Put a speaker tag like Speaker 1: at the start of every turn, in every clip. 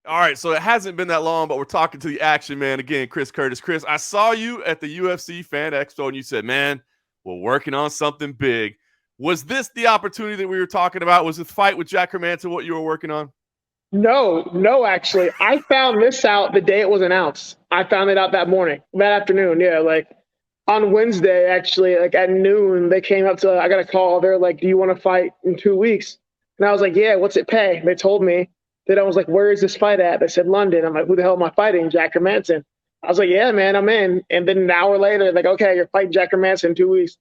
Speaker 1: All right, so it hasn't been that long, but we're talking to the action man again, Chris Curtis. Chris, I saw you at the UFC Fan Expo, and you said, "Man, we're working on something big." Was this the opportunity that we were talking about? Was this fight with Jack Hermansson what you were working on?
Speaker 2: No, no, actually. I found this out the day it was announced. I found it out that morning, that afternoon. Yeah, like on Wednesday, actually, like at noon, they came up to, I got a call. They're like, "Do you want to fight in 2 weeks?" And I was like, "Yeah, what's it pay?" They told me. Then I was like, "Where is this fight at?" They said, "London." I'm like, "Who the hell am I fighting? Jack Hermansson." I was like, "Yeah, man, I'm in." And then an hour later, like, "Okay, you're fighting Jack Hermansson in 2 weeks."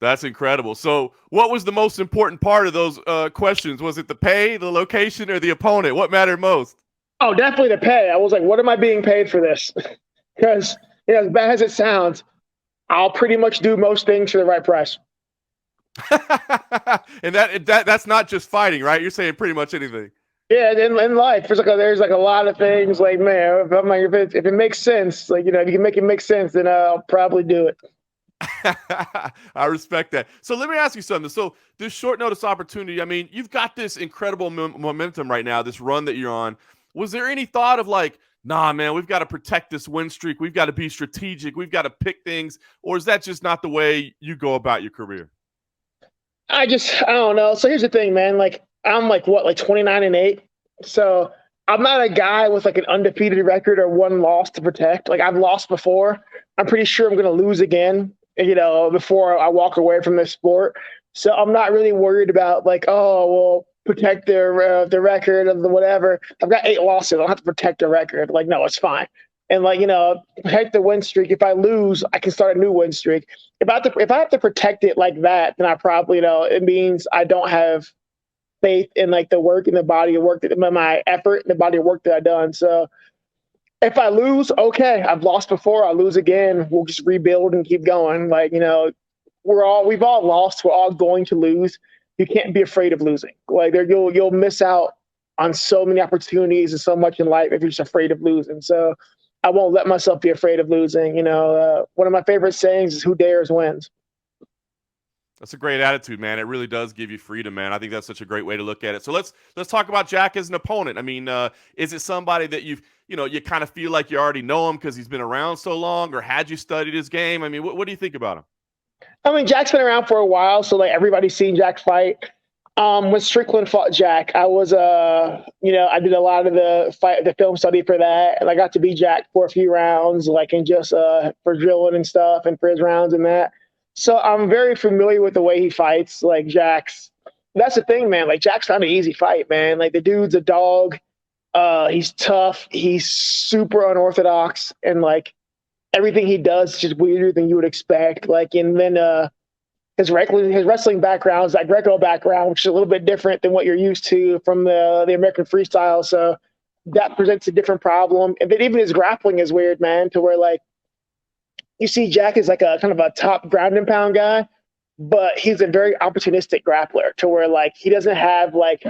Speaker 1: That's incredible. So, what was the most important part of those questions? Was it the pay, the location, or the opponent? What mattered most?
Speaker 2: Oh, definitely the pay. I was like, "What am I being paid for this?" Because, as bad as it sounds, I'll pretty much do most things for the right price.
Speaker 1: And that's not just fighting, right? You're saying pretty much anything.
Speaker 2: Yeah, in life, there's like a lot of things. Like, man, if I'm like, if it makes sense, like, if you can make it make sense, then I'll probably do it.
Speaker 1: I respect that. So let me ask you something. So this short notice opportunity, I mean, you've got this incredible momentum right now, this run that you're on. Was there any thought of like, nah, man, we've got to protect this win streak. We've got to be strategic. We've got to pick things. Or is that just not the way you go about your career?
Speaker 2: I don't know. So here's the thing, man. Like, I'm like what, like 29-8. So I'm not a guy with like an undefeated record or one loss to protect. Like, I've lost before. I'm pretty sure I'm going to lose again, before I walk away from this sport. So I'm not really worried about like, oh, well, protect the record of the whatever. I've got 8 losses. I don't have to protect the record. Like, no, it's fine. And like, protect the win streak. If I lose, I can start a new win streak. If I have to protect it like that, then I probably, it means I don't have faith in like the work and the body of work, that my effort and the body of work that I've done. So if I lose, okay, I've lost before, I'll lose again. We'll just rebuild and keep going. Like, we've all lost. We're all going to lose. You can't be afraid of losing. Like, you'll miss out on so many opportunities and so much in life if you're just afraid of losing. So I won't let myself be afraid of losing. One of my favorite sayings is "Who dares wins."
Speaker 1: That's a great attitude, man. It really does give you freedom, man. I think that's such a great way to look at it. So let's talk about Jack as an opponent. I mean, is it somebody that you kind of feel like you already know him because he's been around so long, or had you studied his game? I mean, what do you think about him?
Speaker 2: I mean, Jack's been around for a while, so like everybody's seen Jack fight. When Strickland fought Jack, I did a lot of the film study for that, and I got to be Jack for a few rounds, like in just for drilling and stuff, and for his rounds and that. So I'm very familiar with the way he fights. Like Jack's, that's the thing, man. Like Jack's not an easy fight, man. Like the dude's a dog. He's tough. He's super unorthodox, and like everything he does is just weirder than you would expect. Like, and then his wrestling background is that Greco background, which is a little bit different than what you're used to from the American freestyle. So that presents a different problem. And then even his grappling is weird, man, to where like you see Jack is like a kind of a top ground and pound guy, but he's a very opportunistic grappler to where like he doesn't have like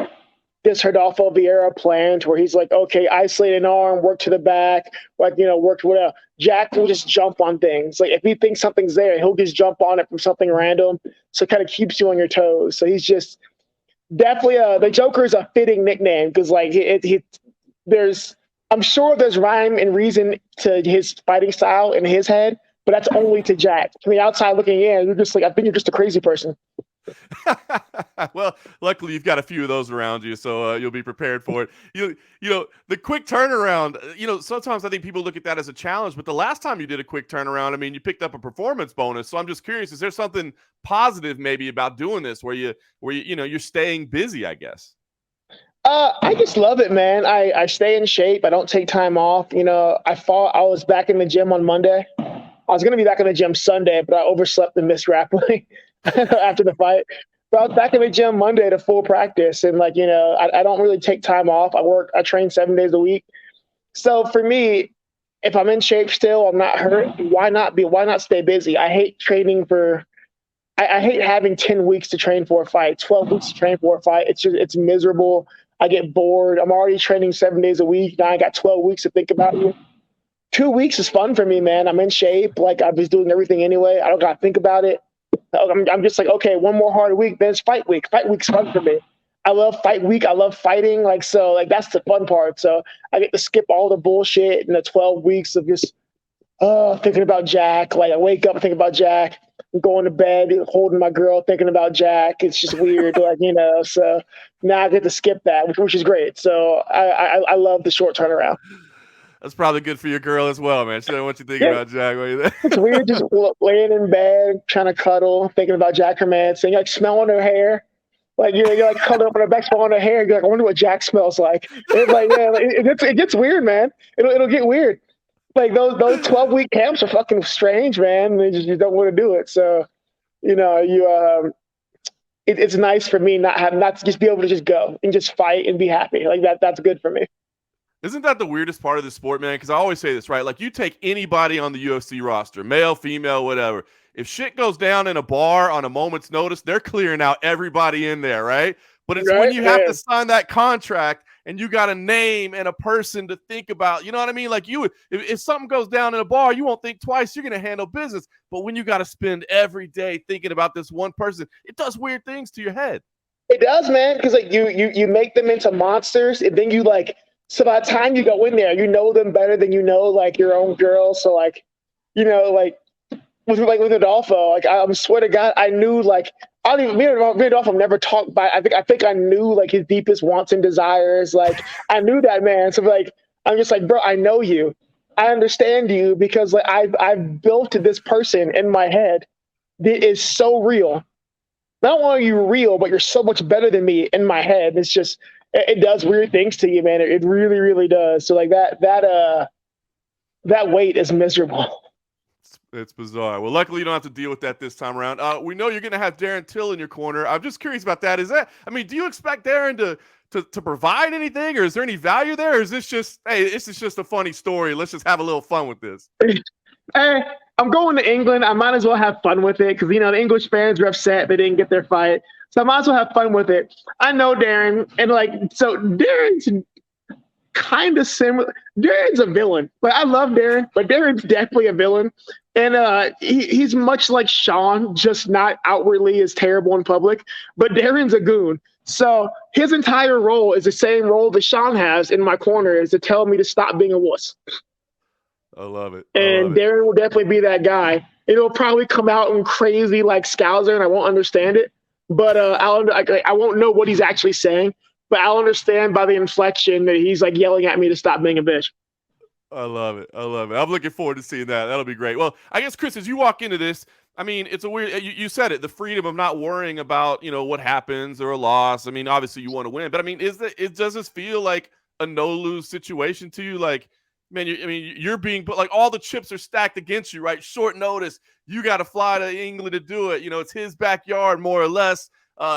Speaker 2: this Rodolfo Vieira plan to where he's like, okay, isolate an arm, work to the back, like, work to whatever. Jack will just jump on things. Like if he thinks something's there, he'll just jump on it from something random. So it kind of keeps you on your toes. So he's just definitely the Joker is a fitting nickname because like there's, I'm sure there's rhyme and reason to his fighting style in his head, but that's only to Jack. From the outside looking in, you're just like, I think you're just a crazy person.
Speaker 1: Well, luckily you've got a few of those around you, so you'll be prepared for it. The quick turnaround. Sometimes I think people look at that as a challenge, but the last time you did a quick turnaround, I mean, you picked up a performance bonus. So I'm just curious: is there something positive maybe about doing this, where you're staying busy? I guess.
Speaker 2: I just love it, man. I stay in shape. I don't take time off. I was back in the gym on Monday. I was going to be back in the gym Sunday, but I overslept and missed grappling after the fight. But I was back in the gym Monday to full practice. And like, I don't really take time off. I train 7 days a week. So for me, if I'm in shape still, I'm not hurt. Why not stay busy? I hate I hate having 10 weeks to train for a fight, 12 weeks to train for a fight. It's miserable. I get bored. I'm already training 7 days a week. Now I got 12 weeks to think about it. 2 weeks is fun for me, man. I'm in shape. Like I was doing everything anyway. I don't got to think about it. I'm just like, okay, one more hard week, then it's fight week. Fight week's fun for me. I love fight week. I love fighting. Like, so like that's the fun part. So I get to skip all the bullshit in the 12 weeks of just thinking about Jack. Like I wake up thinking about Jack, going to bed, holding my girl, thinking about Jack. It's just weird, like, so now I get to skip that, which is great. So I love the short turnaround.
Speaker 1: That's probably good for your girl as well, man. She doesn't want you thinking
Speaker 2: Yeah,
Speaker 1: about Jack while you're
Speaker 2: it's
Speaker 1: there.
Speaker 2: weird just laying in bed, trying to cuddle, thinking about Jack Hermansson, like smelling her hair. Like you're like cuddling up on her back, smelling her hair. You're like, I wonder what Jack smells like. It's like, yeah, like, it gets weird, man. It'll get weird. Like those 12-week camps are fucking strange, man. They just you don't want to do it. So it's nice for me not to just be able to just go and just fight and be happy. Like that's good for me.
Speaker 1: Isn't that the weirdest part of the sport, man? Because I always say this, right? Like, you take anybody on the UFC roster, male, female, whatever. If shit goes down in a bar on a moment's notice, they're clearing out everybody in there, right? But it's when
Speaker 2: Right?
Speaker 1: you have
Speaker 2: Yeah.
Speaker 1: to sign that contract and you got a name and a person to think about. You know what I mean? Like, if something goes down in a bar, you won't think twice. You're going to handle business. But when you got to spend every day thinking about this one person, it does weird things to your head.
Speaker 2: It does, man, because like you make them into monsters, and then you like so by the time you go in there, you know them better than you know like your own girl. So like, like with Adolfo, like I swear to God, I knew like I don't even me and Adolfo never talked by. I think I knew like his deepest wants and desires. Like I knew that man. So like I'm just like, bro, I know you. I understand you because like I've built this person in my head that is so real. Not only are you real, but you're so much better than me in my head. It's just it does weird things to you, man. It really, really does. So like that weight is miserable.
Speaker 1: It's bizarre. Well, luckily you don't have to deal with that this time around. We know you're going to have Darren Till in your corner. I'm just curious about that. Do you expect Darren to provide anything, or is there any value there? Or is this just, hey, this is just a funny story. Let's just have a little fun with this.
Speaker 2: Hey, I'm going to England. I might as well have fun with it because the English fans are upset they didn't get their fight. So I might as well have fun with it. I know Darren, and like so Darren's kind of similar. Darren's a villain. Like I love Darren, but Darren's definitely a villain. And he's much like Sean, just not outwardly as terrible in public. But Darren's a goon. So his entire role is the same role that Sean has in my corner, is to tell me to stop being a wuss.
Speaker 1: I love it.
Speaker 2: And Darren will definitely be that guy. It'll probably come out in crazy like Scouser, and I won't understand it. But I won't know what he's actually saying. But I'll understand by the inflection that he's like yelling at me to stop being a bitch.
Speaker 1: I love it. I'm looking forward to seeing that. That'll be great. Well, I guess, Chris, as you walk into this, I mean, it's a weird, you said it, the freedom of not worrying about, what happens or a loss. I mean, obviously you want to win, but I mean, does this feel like a no-lose situation to you? Like, man, you're being put, like, all the chips are stacked against you, right? Short notice. You got to fly to England to do it. It's his backyard, more or less.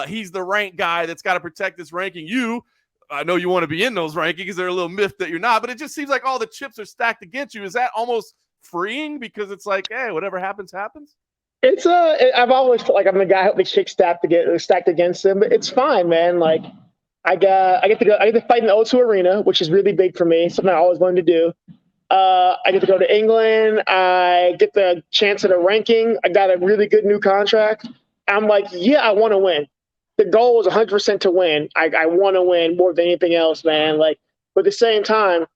Speaker 1: He's the rank guy that's got to protect this ranking. I know you want to be in those rankings. They're a little myth that you're not, but it just seems like all the chips are stacked against you. Is that almost freeing because it's like, hey, whatever happens, happens?
Speaker 2: It's I've always felt like I'm the guy who the chick stacked against him, but it's fine, man. Like I get to fight in the O2 Arena, which is really big for me. Something I always wanted to do. I get to go to England. I get the chance at a ranking. I got a really good new contract. I'm like, yeah, I want to win. The goal is 100% to win. I want to win more than anything else, man. Like, but at the same time,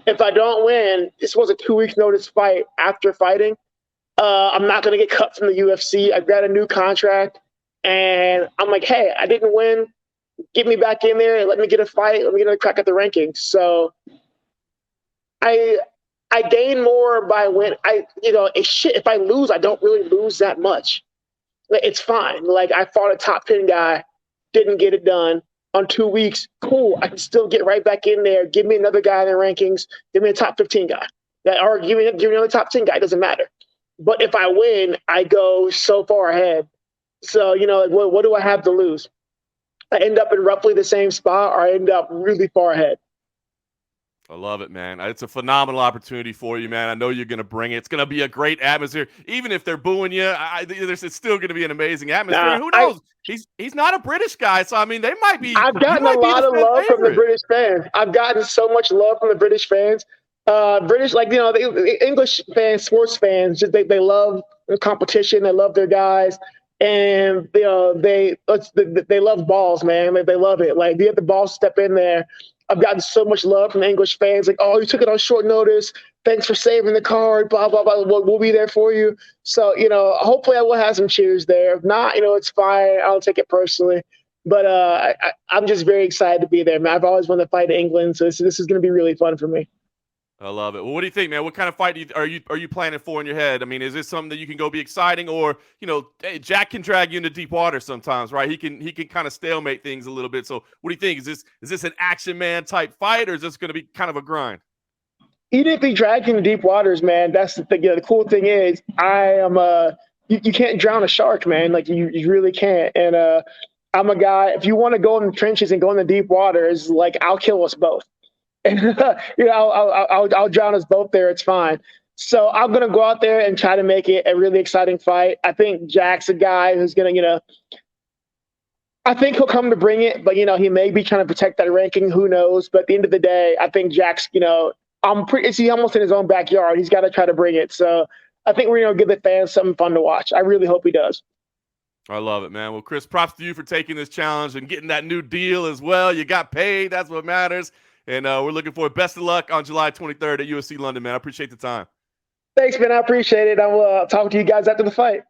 Speaker 2: if I don't win, this was a 2 weeks notice fight after fighting. I'm not going to get cut from the UFC. I've got a new contract, and I'm like, hey, I didn't win. Get me back in there and let me get a fight. Let me get a crack at the rankings. So I gain more by win. If I lose, I don't really lose that much. It's fine. Like I fought a top 10 guy, didn't get it done on 2 weeks. Cool. I can still get right back in there. Give me another guy in the rankings. Give me a top 15 guy. Or give me another top 10 guy. It doesn't matter. But if I win, I go so far ahead. So, what do I have to lose? I end up in roughly the same spot, or I end up really far ahead.
Speaker 1: I love it, man. It's a phenomenal opportunity for you, man. I know you're going to bring it. It's going to be a great atmosphere. Even if they're booing you, it's still going to be an amazing atmosphere. Who knows? He's not a British guy, so I mean, they might be.
Speaker 2: I've gotten a lot of love from the British fans. I've gotten so much love from the British fans. British, the English fans, sports fans, just they love the competition. They love their guys. and they love balls, man. Like, they love it. Like, you have the balls step in there. I've gotten so much love from English fans. Like, oh, you took it on short notice. Thanks for saving the card. Blah blah blah. We'll be there for you. So, hopefully I will have some cheers there. If not, it's fine. I'll take it personally. But I'm just very excited to be there, man. I've always wanted to fight in England, so this is going to be really fun for me.
Speaker 1: I love it. Well, what do you think, man? What kind of fight are you planning for in your head? I mean, is this something that you can go be exciting, or hey, Jack can drag you into deep water sometimes, right? He can kind of stalemate things a little bit. So, what do you think? Is this an action man type fight, or is this going to be kind of a grind?
Speaker 2: Even if he dragged you into deep waters, man, that's the thing. The cool thing is, I am you can't drown a shark, man. Like, you really can't. And I'm a guy. If you want to go in the trenches and go in the deep waters, like, I'll kill us both. And I'll drown us both there. It's fine. So I'm gonna go out there and try to make it a really exciting fight. I think Jack's a guy who's gonna, I think he'll come to bring it, but he may be trying to protect that ranking. Who knows? But at the end of the day, I think Jack's, is he almost in his own backyard? He's got to try to bring it. So I think we're gonna give the fans something fun to watch. I really hope he does.
Speaker 1: I love it, man. Well, Chris, props to you for taking this challenge and getting that new deal as well. You got paid. That's what matters. And we're looking forward. Best of luck on July 23rd at UFC London, man. I appreciate the time.
Speaker 2: Thanks, man. I appreciate it. I will talk to you guys after the fight.